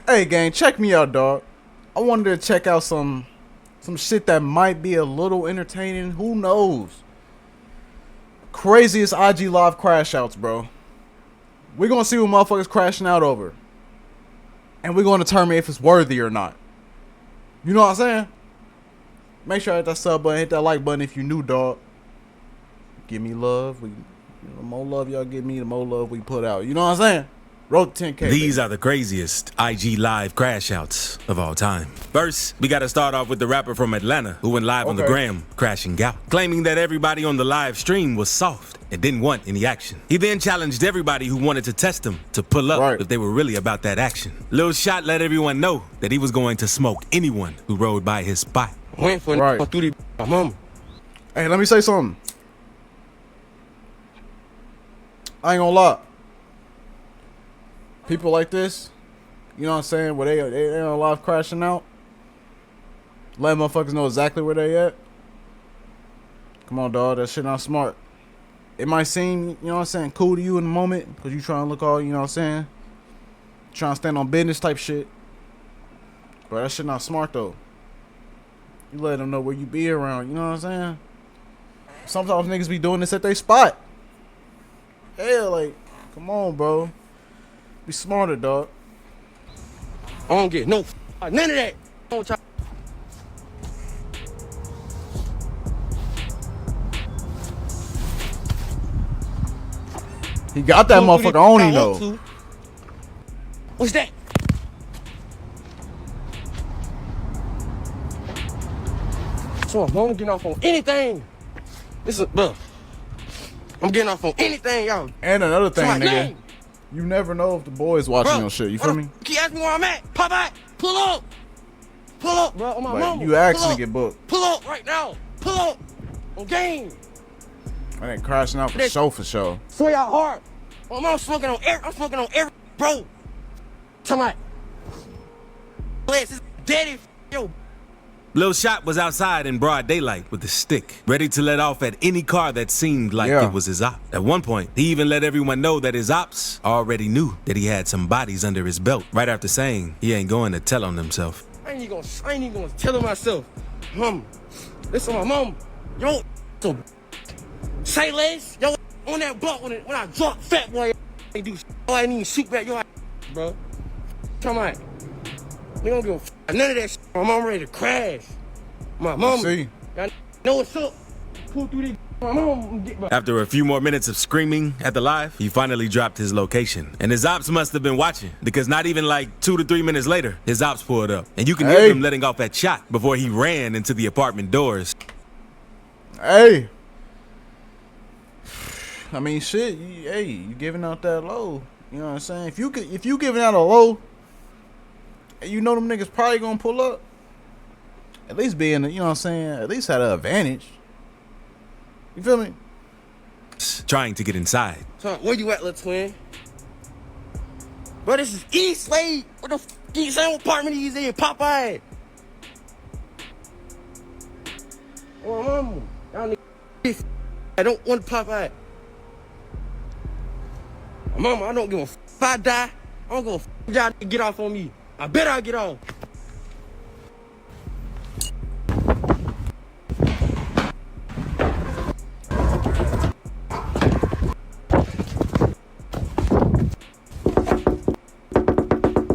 Hey, gang, check me out, dog. I wanted to check out some shit that might be a little entertaining. Who knows? Craziest IG live crash outs, bro. We're gonna see what motherfuckers crashing out over, and we're gonna determine if it's worthy or not. You know what I'm saying? Make sure I hit that sub button, hit that like button if you new, dog. Give me love. The more love y'all give me, the more love we put out. You know what I'm saying? Road to 10K. These are the craziest IG live crash outs of all time. First, we gotta start off with the rapper from Atlanta who went live on the gram, crashing out, claiming that everybody on the live stream was soft and didn't want any action. He then challenged everybody who wanted to test him to pull up if they were really about that action. Lil Shot let everyone know that he was going to smoke anyone who rode by his spot. Hey, let me say something. I ain't gonna lie. People like this, you know what I'm saying, where they on live crashing out, let motherfuckers know exactly where they at. Come on, dog, that shit not smart. It might seem, you know what I'm saying, cool to you in the moment, because you trying to look all, you know what I'm saying, trying to stand on business type shit. But that shit not smart, though. You let them know where you be around, you know what I'm saying? Sometimes niggas be doing this at their spot. Yeah, like, come on, bro. Be smarter, dog. I don't get none of that. Don't try. He got that motherfucker on him, though. What's that? So I'm getting off on anything. This is, bro. I'm getting off on anything, y'all. And another thing, nigga. You never know if the boys watching your shit. You feel me? Keep asking me where I'm at. Pop out. Pull up. Pull up, bro. On my mama. You actually get booked. Pull up right now. Pull up. On game. I ain't crashing out for sure. So y'all hard. I'm smoking on every bro. Tell me. Bless is daddy. Yo. Lil Shot was outside in broad daylight with a stick, ready to let off at any car that seemed like it was his op. At one point, he even let everyone know that his ops already knew that he had some bodies under his belt, right after saying he ain't going to tell on himself. I ain't even gonna tell on myself. Listen, my mom, yo, so say less, yo, on that block when I drop fat boy, I do all I need to shoot back, yo, bro. Come on. They don't give a none of that shit. My mom ready to crash. My mama. See. Y'all know what's up. Pull through this. My mom get back. After a few more minutes of screaming at the live, he finally dropped his location. And his ops must have been watching, because not even like 2 to 3 minutes later, his ops pulled up. And you can hear him letting off that shot before he ran into the apartment doors. Hey. I mean, shit. You giving out that low. You know what I'm saying? If you giving out a low, you know them niggas probably gonna pull up. At least being, you know what I'm saying, at least had an advantage. You feel me? Trying to get inside. So, where you at, little twin? Bro, this is East Lake. What the f*** same apartment he's in, Popeye? Oh, mama. Y'all niggas, I don't want Popeye. Mama, I don't give a f*** if I die. I don't give a f*** y'all get off on me. I bet I'll get off.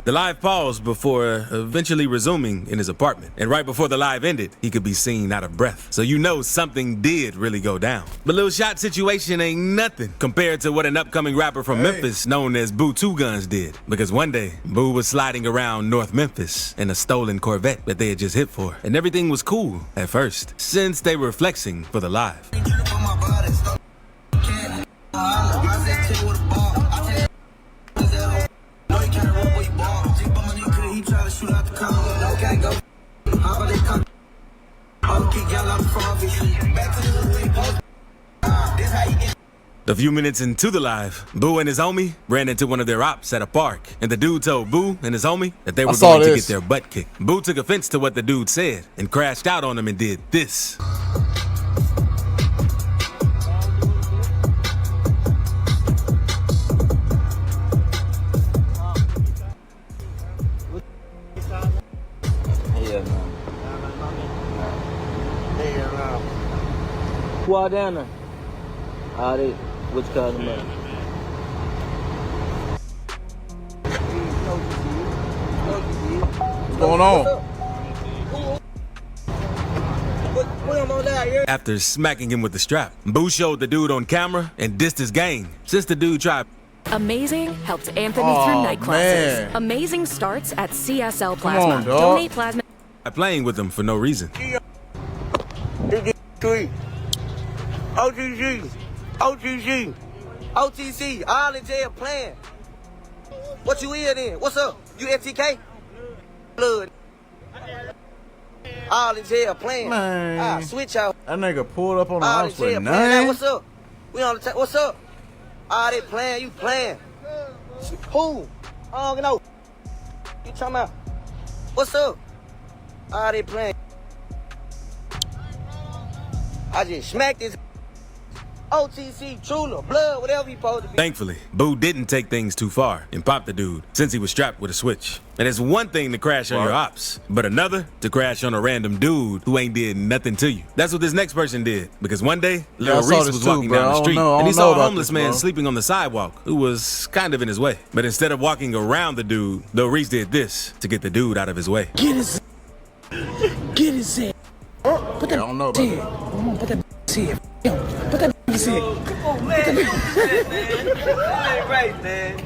The live paused before eventually resuming in his apartment. And right before the live ended, he could be seen out of breath. So you know something did really go down. But Lil Shot's situation ain't nothing compared to what an upcoming rapper from Memphis known as Boo Two Guns did. Because one day, Boo was sliding around North Memphis in a stolen Corvette that they had just hit for. And everything was cool at first, since they were flexing for the live. A few minutes into the live, Boo and his homie ran into one of their ops at a park, and the dude told Boo and his homie that they were going to get their butt kicked. Boo took offense to what the dude said and crashed out on him and did this. Who all down there? All they, what you call them up? What's going on? After smacking him with the strap, Boo showed the dude on camera and dissed his gang since the dude tried. Amazing helped Anthony through night classes. Man. Amazing starts at CSL Plasma. Come on, dog. Donate plasma. Playing with him for no reason. OTC, all in jail playing. What you in then? What's up? You FTK? Blood. All in jail playing. Man. Switch out. That nigga pulled up on the All in house for jail playing. Hey, nothing. what's up? We on the what's up? All they playing, you playing. Who? I don't know. You talking about? What's up? All they playing. I just smacked this OTC, Trula, blood, whatever he supposed to be. Thankfully, Boo didn't take things too far and popped the dude since he was strapped with a switch. And it's one thing to crash on your ops, but another to crash on a random dude who ain't did nothing to you. That's what this next person did, because one day, Lil I saw Reese this was too, walking bro. down the I don't street know- I and he don't saw know a about homeless this, man bro. sleeping on the sidewalk who was kind of in his way. But instead of walking around the dude, Lil Reese did this to get the dude out of his way. Get his head. Put I don't know about that. Come on, put that head. Yo, put that head. Right, man.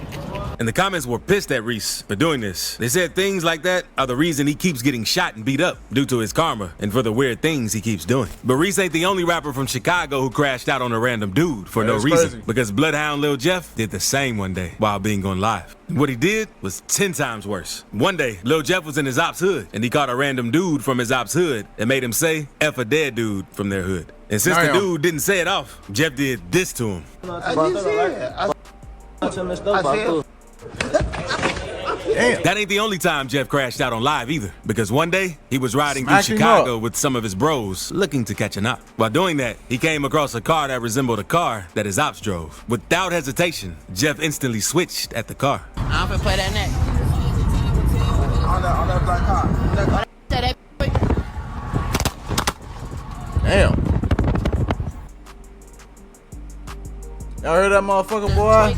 And the comments were pissed at Reese for doing this. They said things like that are the reason he keeps getting shot and beat up due to his karma and for the weird things he keeps doing. But Reese ain't the only rapper from Chicago who crashed out on a random dude for no That's reason. crazy. Because Bloodhound Lil Jeff did the same one day while being on live. What he did was 10 times worse. One day, Lil Jeff was in his ops hood and he caught a random dude from his ops hood and made him say F a dead dude from their hood. And since the Damn. dude didn't say it off, Jeff did this to him. Damn. That ain't the only time Jeff crashed out on live either, because one day he was riding Smack through him Chicago up. with some of his bros looking to catch a op. While doing that, he came across a car that resembled a car that his ops drove. Without hesitation, Jeff instantly switched at the car. I'm finna play that next. On that black car. Damn. Y'all heard that motherfucker, boy?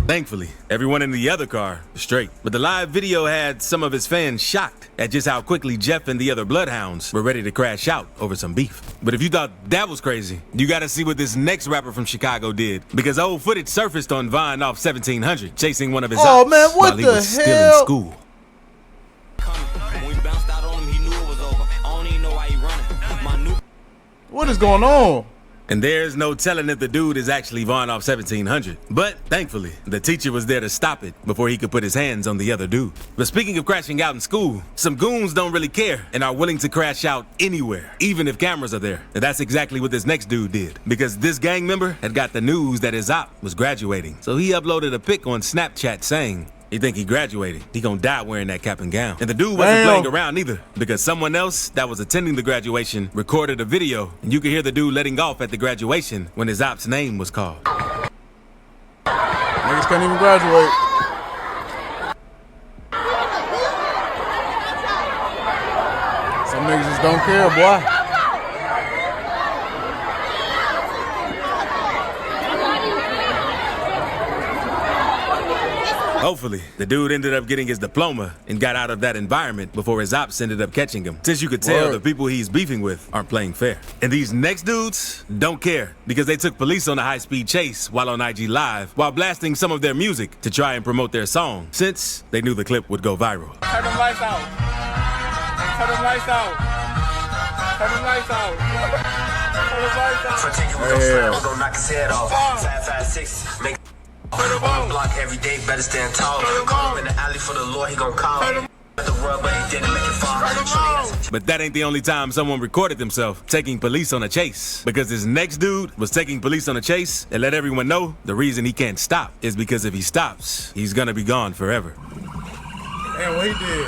Thankfully, everyone in the other car was straight. But the live video had some of his fans shocked at just how quickly Jeff and the other Bloodhounds were ready to crash out over some beef. But if you thought that was crazy, you gotta see what this next rapper from Chicago did. Because old footage surfaced on Vine off 1700 chasing one of his Oh, ops man, what while he the was still hell? in school. When we bounced out on him, he knew it was over. I don't even know why he running. My new What is going on? And there's no telling if the dude is actually Vaughn off 1700. But thankfully, the teacher was there to stop it before he could put his hands on the other dude. But speaking of crashing out in school, some goons don't really care and are willing to crash out anywhere, even if cameras are there. And that's exactly what this next dude did. Because this gang member had got the news that his op was graduating. So he uploaded a pic on Snapchat saying, he think he graduated. He gonna die wearing that cap and gown. And the dude wasn't Damn. playing around either, because someone else that was attending the graduation recorded a video, and you could hear the dude letting off at the graduation when his op's name was called. Niggas can't even graduate. Some niggas just don't care, boy. Hopefully, the dude ended up getting his diploma and got out of that environment before his ops ended up catching him. Since you could tell Word. the people he's beefing with aren't playing fair. And these next dudes don't care because they took police on a high-speed chase while on IG Live while blasting some of their music to try and promote their song since they knew the clip would go viral. Turn them lights out. Turn them lights out. Turn them lights out. Turn them lights out. For taking with those slam, gon' knock his head off. 556, make on the block every day, better stand tall. Call him in the alley for the Lord, he gon' call. The rub, but he didn't make it fall. But that ain't the only time someone recorded themselves taking police on a chase. Because this next dude was taking police on a chase and let everyone know the reason he can't stop is because if he stops, he's gonna be gone forever. Damn, what he did?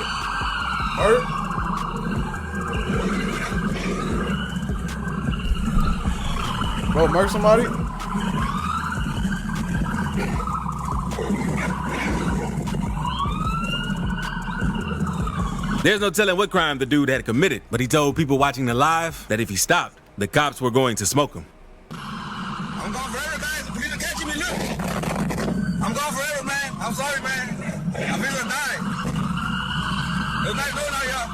Hurt? Bro, murk somebody? There's no telling what crime the dude had committed, but he told people watching the live that if he stopped, the cops were going to smoke him. I'm going for everybody. You catch me, look. I'm going for everybody, man. I'm sorry, man. I'm gonna die. There's not doing out here.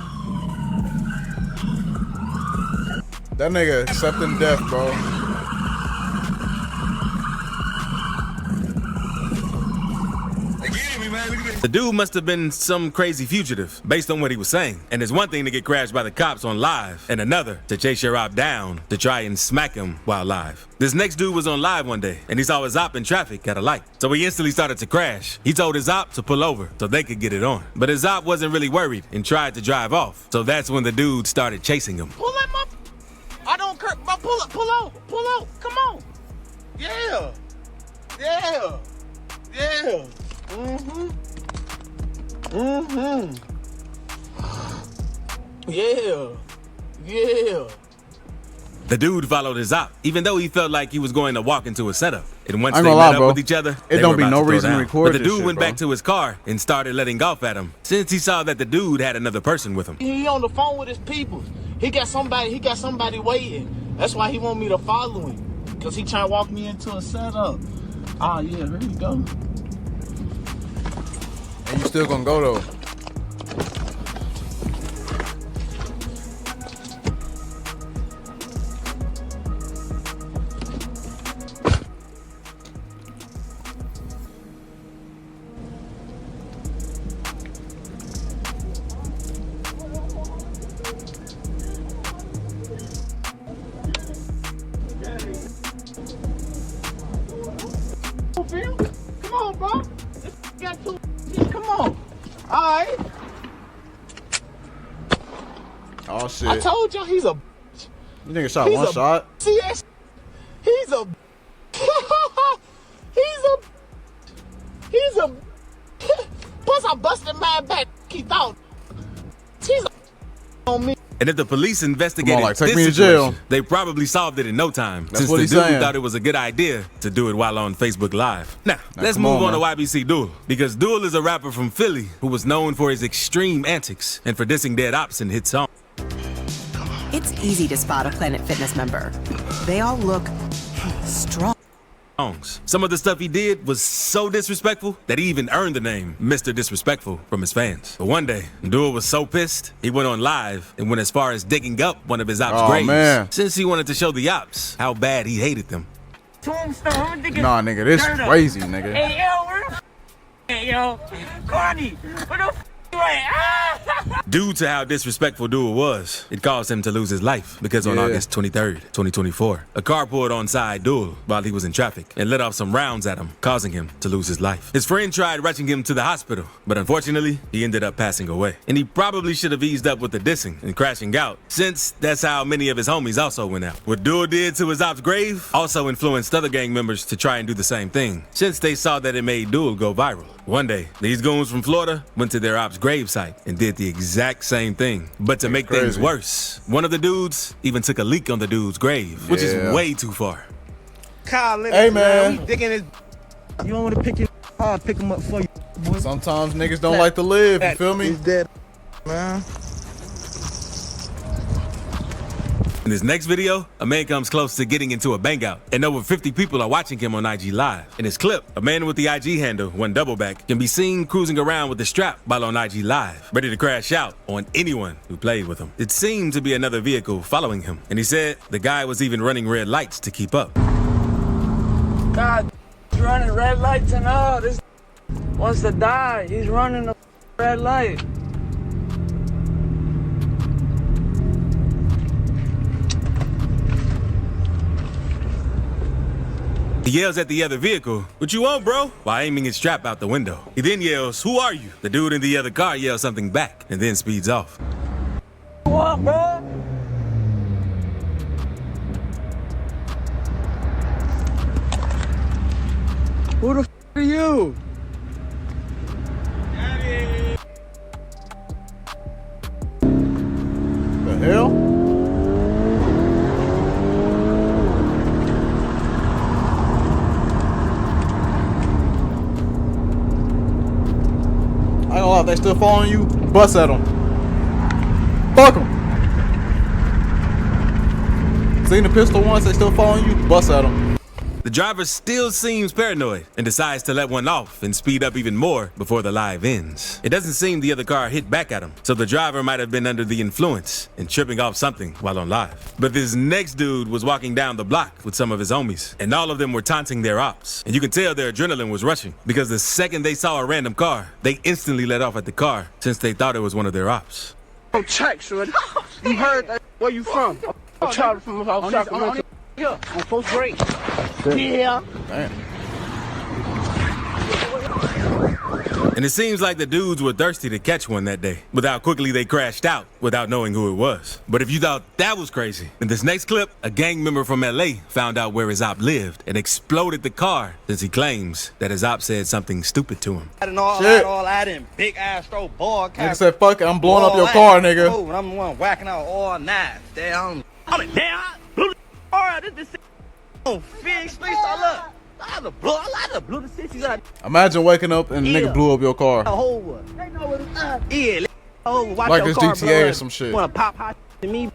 That nigga accepting death, bro. The dude must have been some crazy fugitive, based on what he was saying. And it's one thing to get crashed by the cops on live, and another to chase your op down to try and smack him while live. This next dude was on live one day, and he saw his op in traffic at a light. So he instantly started to crash. He told his op to pull over so they could get it on. But his op wasn't really worried and tried to drive off. So that's when the dude started chasing him. Pull him up. I don't care. Pull up. Pull out. Pull out. Come on. Yeah. Yeah. Yeah. Mm-hmm. Mm-hmm. Yeah. Yeah. The dude followed his op, even though he felt like he was going to walk into a setup. And once I they ain't met gonna lie, up bro. with each other, It they don't were be about no to throw reason to down. record But the this dude shit, went bro. back to his car and started letting off at him, since he saw that the dude had another person with him. He on the phone with his people. He got somebody waiting. That's why he want me to follow him. Because he trying to walk me into a setup. Ah, yeah, here we go. And you still gonna go though. Come on, bro. Got two. Come on. All right. Oh shit. I told y'all he's a. You nigga shot one shot. See that? He's a. He's a. Plus I busted my back. He thought. He's a on me. And if the police investigated Come on, like, take this me to situation, jail. they probably solved it in no time. That's Since what the he's dude saying. thought it was a good idea to do it while on Facebook Live. Now, let's come move on, on man. to YBC Duel, because Duel is a rapper from Philly who was known for his extreme antics and for dissing dead ops in hit songs. It's easy to spot a Planet Fitness member. They all look strong. Some of the stuff he did was so disrespectful that he even earned the name Mr. Disrespectful from his fans. But one day, Duel was so pissed, he went on live and went as far as digging up one of his ops' Oh, graves, man. since he wanted to show the ops how bad he hated them. Nah, nigga, this crazy, nigga. Hey, yo, where the hey, yo, Carney, where the you at? Due to how disrespectful Duel was, it caused him to lose his life because on Yeah. August 23rd, 2024, a car pulled onside Duel while he was in traffic and let off some rounds at him, causing him to lose his life. His friend tried rushing him to the hospital, but unfortunately, he ended up passing away. And he probably should have eased up with the dissing and crashing out, since that's how many of his homies also went out. What Duel did to his op's grave also influenced other gang members to try and do the same thing, since they saw that it made Duel go viral. One day, these goons from Florida went to their op's grave site and did the exact same thing. But to make things crazy. worse, one of the dudes even took a leak on the dude's grave, which Yeah. is way too far. Kyle, Hey, man. we digging his. You don't want to pick him. I'll pick him up for you, boy. Sometimes niggas don't like to live, you feel me? He's dead, man. In this next video, a man comes close to getting into a bang out, and over 50 people are watching him on IG Live. In his clip, a man with the IG handle, One Doubleback, can be seen cruising around with the strap while on IG Live, ready to crash out on anyone who played with him. It seemed to be another vehicle following him, and he said the guy was even running red lights to keep up. God, he's running red lights and all. This wants to die. He's running a red light. He yells at the other vehicle, "What you want, bro?" while aiming his strap out the window. He then yells, "Who are you?" The dude in the other car yells something back and then speeds off. What, bro? Who the f are you? The hell? I ain't gonna lie, if they still following you, bust at them. Fuck them. Seen the pistol once, they still following you? Bust at them. The driver still seems paranoid and decides to let one off and speed up even more before the live ends. It doesn't seem the other car hit back at him, so the driver might have been under the influence and tripping off something while on live. But this next dude was walking down the block with some of his homies, and all of them were taunting their ops. And you can tell their adrenaline was rushing, because the second they saw a random car, they instantly let off at the car since they thought it was one of their ops. Oh, check, son. You heard that? Where you from? I'm trying from Sacramento. Yeah, I'm first grade. Yeah. Damn. And it seems like the dudes were thirsty to catch one that day, with how quickly they crashed out without knowing who it was. But if you thought that was crazy, in this next clip, a gang member from LA found out where his op lived and exploded the car since he claims that his op said something stupid to him. All that in big ass throw ball. Nigga said, fuck it, I'm blowing up your car, nigga. Oh, and I'm the one whacking out all night. Damn. I'm like, damn, I blew the car. This on Fig Street, so look. I like to blow the 60s out. Imagine waking up and the nigga blew up your car. The whole one. They know what it's at. Yeah, watch like your this car GTA or some shit. Wanna pop hot to me?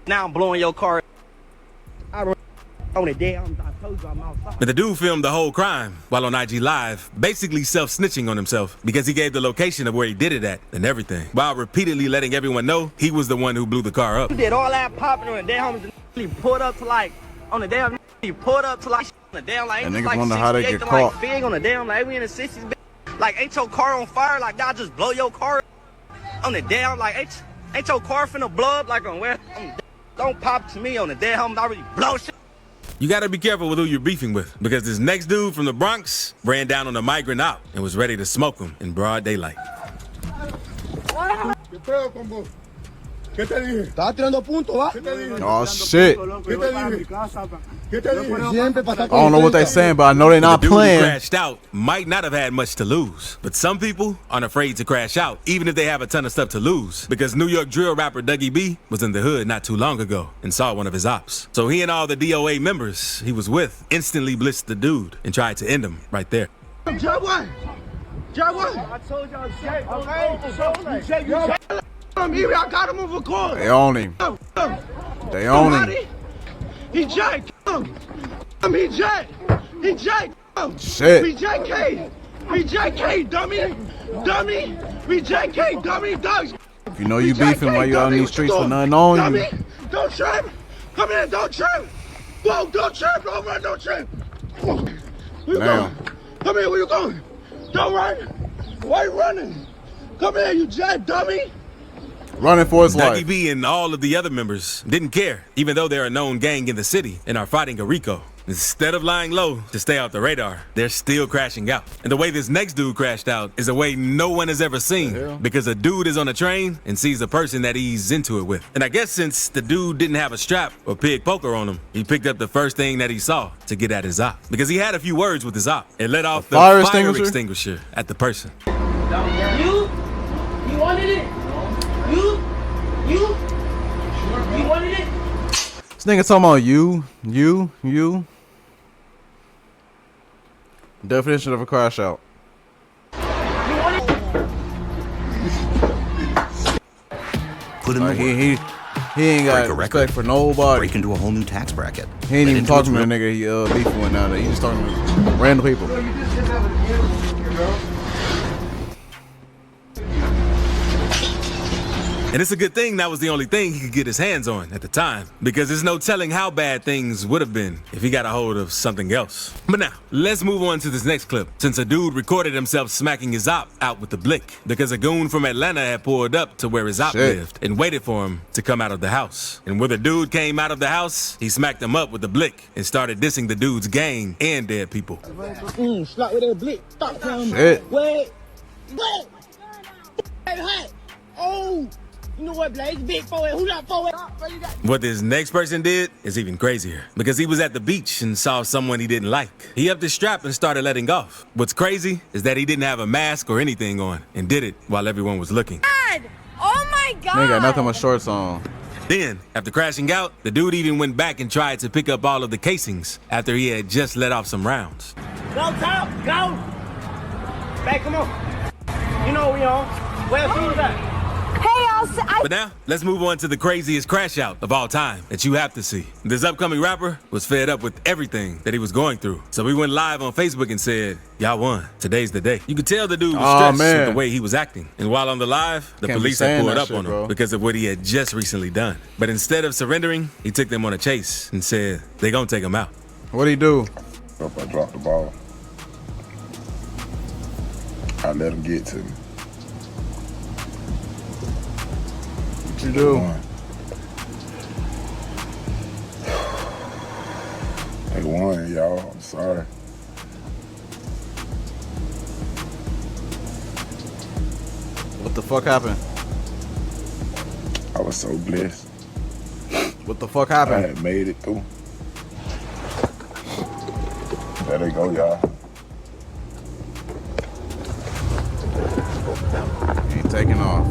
Now I'm blowing your car. I run on it there. I told you I'm outside. But the dude filmed the whole crime while on IG Live, basically self-snitching on himself because he gave the location of where he did it at and everything, while repeatedly letting everyone know he was the one who blew the car up. You did all that popping on the damn. He pulled up to like on the damn. He pulled up to like on the damn like. And niggas like wonder how they get caught. Like big on the damn like we in the 60s. Like ain't your car on fire? Like y'all just blow your car on the damn like ain't your car finna blow up like on where? Don't pop to me on the damn. I already blow shit. You gotta be careful with who you're beefing with, because this next dude from the Bronx ran down on a migrant op and was ready to smoke him in broad daylight. Oh shit. I don't know what they saying, but I know they not The dude playing. who crashed out might not have had much to lose, but some people aren't afraid to crash out, even if they have a ton of stuff to lose, because New York drill rapper Dougie B was in the hood not too long ago and saw one of his ops. So he and all the DOA members he was with instantly blitzed the dude and tried to end him right there. Jaguar! I told y'all I got him over court. They own him. They own him. He jacked. He jacked. He jacked. Shit. He jacked K. He jacked K, dummy. Dummy. We jacked K, dummy. Dogs. If you know you beefing while you out in these streets for nothing on you. Don't trip. Come here, don't trip. Whoa, don't trip. Don't run, don't trip. Where you going? Come here, where you going? Don't run. Why you running? Come here, you jack, dummy. Running for his life. Dougie B and all of the other members didn't care, even though they're a known gang in the city and are fighting a RICO. Instead of lying low to stay off the radar, they're still crashing out. And the way this next dude crashed out is a way no one has ever seen, because a dude is on a train and sees a person that he's into it with. And I guess since the dude didn't have a strap or pig poker on him, he picked up the first thing that he saw to get at his op, because he had a few words with his op and let off the fire extinguisher at the person. You wanted it? You wanted it? This nigga talking about you. Definition of a crash out. Put in the work. He ain't got respect for nobody. Break into a whole new tax bracket. He ain't even talking to a nigga he beefing with now. He just talking to random people. And it's a good thing that was the only thing he could get his hands on at the time, because there's no telling how bad things would have been if he got a hold of something else. But now, let's move on to this next clip, since a dude recorded himself smacking his op out with the blick, because a goon from Atlanta had pulled up to where his op lived and waited for him to come out of the house. And when the dude came out of the house, he smacked him up with the blick and started dissing the dude's gang and dead people. Slap with that blick. Stop telling me. Shit. Wait. Hey. Oh. You know what, Blaze? Big forward. Who not forward? What this next person did is even crazier, because he was at the beach and saw someone he didn't like. He upped his strap and started letting off. What's crazy is that he didn't have a mask or anything on and did it while everyone was looking. God! Oh my God! They ain't got nothing but shorts on. Then, after crashing out, the dude even went back and tried to pick up all of the casings after he had just let off some rounds. Go, top. Go. Back, come on. You know we on. Where's he at? Hey, y'all! But now, let's move on to the craziest crash out of all time that you have to see. This upcoming rapper was fed up with everything that he was going through. So we went live on Facebook and said, y'all won. Today's the day. You could tell the dude was stressed with the way he was acting. And while on the live, the police had pulled up on him because of what he had just recently done. But instead of surrendering, he took them on a chase and said, they gonna take him out. What'd he do? I dropped the ball. I let him get to me. What you do? They won, y'all. I'm sorry. What the fuck happened? I was so blessed. What the fuck happened? I had made it through. There they go, y'all. He ain't taking off.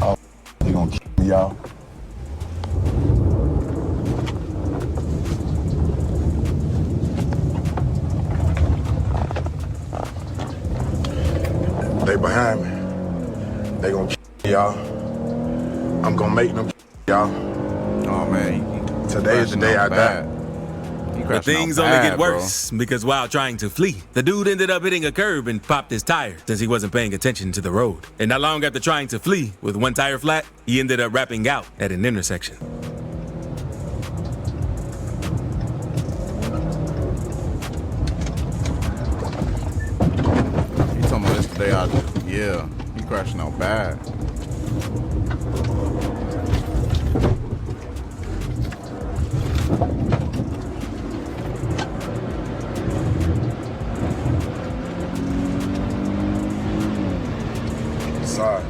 Oh, they gonna kill me, y'all. They behind me. They gonna kill me, y'all. I'm gonna make them kill y'all. Oh man, today is the day I die. But things only get worse because while trying to flee, the dude ended up hitting a curb and popped his tire since he wasn't paying attention to the road. And not long after trying to flee with one tire flat, he ended up rapping out at an intersection. He talking about this today out. Yeah, he crashing out bad. Sorry.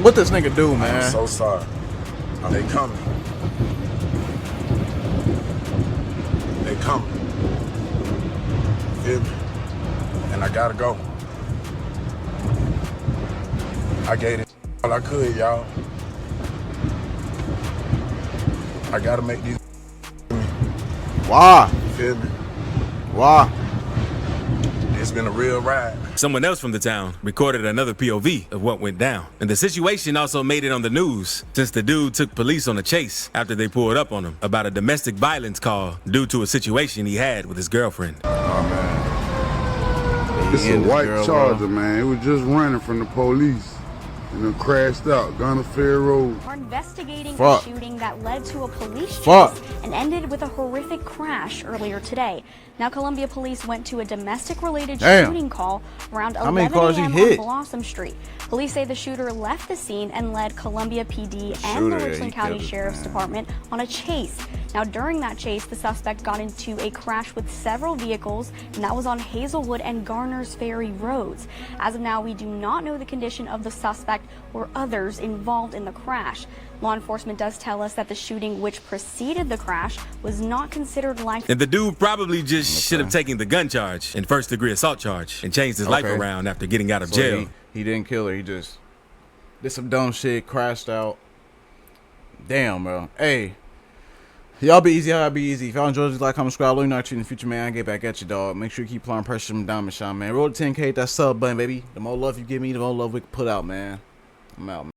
What this nigga do, man? I'm so sorry. They coming. They coming. Feel me? And I gotta go. I gave it all I could, y'all. I gotta make these. Why? Feel me? Why? It's been a real ride. Someone else from the town recorded another POV of what went down. And the situation also made it on the news since the dude took police on a chase after they pulled up on him about a domestic violence call due to a situation he had with his girlfriend. Oh, man. It's a white Charger, man. It was just running from the police. And then crashed out, Gunner Fair Road. We're investigating a shooting that led to a police chase and ended with a horrific crash earlier today. Now, Columbia police went to a domestic-related shooting call around 11 a.m. on Blossom Street. Police say the shooter left the scene and led Columbia PD and the Richland County Sheriff's Department on a chase. Now, during that chase, the suspect got into a crash with several vehicles, and that was on Hazelwood and Garner's Ferry roads. As of now, we do not know the condition of the suspect or others involved in the crash. Law enforcement does tell us that the shooting which preceded the crash was not considered life. And the dude probably just should have taken the gun charge and first-degree assault charge and changed his life around after getting out of jail. He didn't kill her. He just did some dumb shit, crashed out. Damn, bro. Hey, y'all be easy. Y'all be easy. If y'all enjoyed this, like, comment, subscribe. Let me know what you in the future, man. I get back at you, dog. Make sure you keep applying pressure from Diamond Shine, man. Roll to 10K. That sub button, baby. The more love you give me, the more love we can put out, man. I'm out, man.